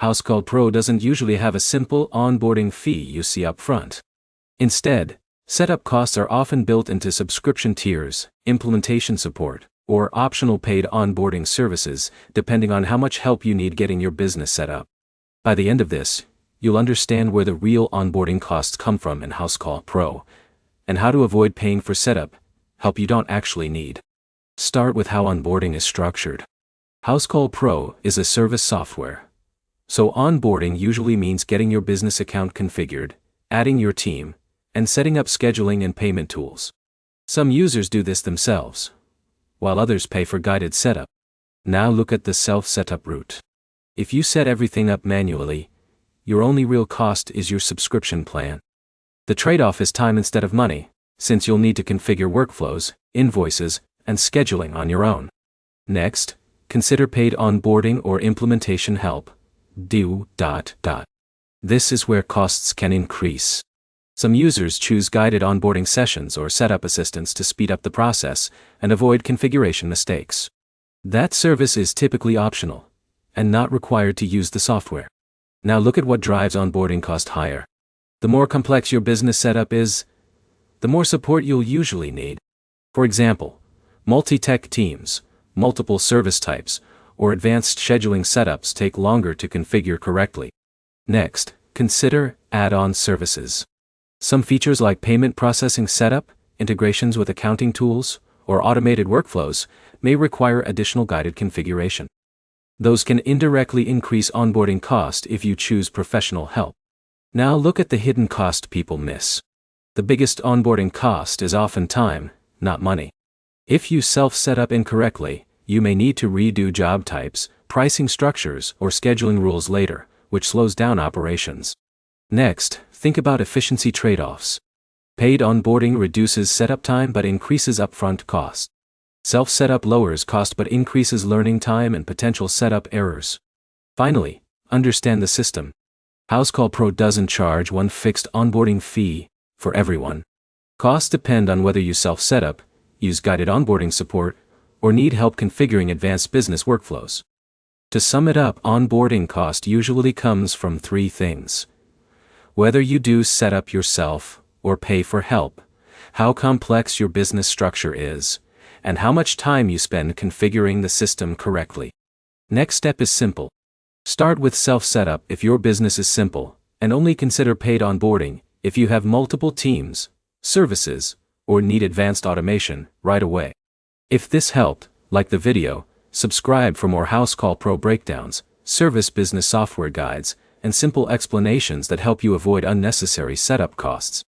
Housecall Pro doesn't usually have a simple onboarding fee you see up front. Instead, setup costs are often built into subscription tiers, implementation support, or optional paid onboarding services, depending on how much help you need getting your business set up. By the end of this, you'll understand where the real onboarding costs come from in Housecall Pro, and how to avoid paying for setup help you don't actually need. Start with how onboarding is structured. Housecall Pro is a service software. So onboarding usually means getting your business account configured, adding your team, and setting up scheduling and payment tools. Some users do this themselves, while others pay for guided setup. Now look at the self-setup route. If you set everything up manually, your only real cost is your subscription plan. The trade-off is time instead of money, since you'll need to configure workflows, invoices, and scheduling on your own. Next, consider paid onboarding or implementation help. This is where costs can increase. Some users choose guided onboarding sessions or setup assistance to speed up the process and avoid configuration mistakes. That service is typically optional and not required to use the software. Now look at what drives onboarding cost higher. The more complex your business setup is, the more support you'll usually need. For example, multi-tech teams, multiple service types, or advanced scheduling setups take longer to configure correctly. Next, consider add-on services. Some features like payment processing setup, integrations with accounting tools, or automated workflows may require additional guided configuration. Those can indirectly increase onboarding cost if you choose professional help. Now look at the hidden cost people miss. The biggest onboarding cost is often time, not money. If you self-set up incorrectly, you may need to redo job types, pricing structures, or scheduling rules later, which slows down operations. Next, think about efficiency trade-offs. Paid onboarding reduces setup time but increases upfront cost. Self-setup lowers cost but increases learning time and potential setup errors. Finally, understand the system. Housecall Pro doesn't charge one fixed onboarding fee for everyone. Costs depend on whether you self-set up, use guided onboarding support, or need help configuring advanced business workflows. To sum it up, onboarding cost usually comes from three things. Whether you do set up yourself or pay for help, how complex your business structure is, and how much time you spend configuring the system correctly. Next step is simple. Start with self-setup if your business is simple, and only consider paid onboarding if you have multiple teams, services, or need advanced automation right away. If this helped, like the video, subscribe for more Housecall Pro breakdowns, service business software guides, and simple explanations that help you avoid unnecessary setup costs.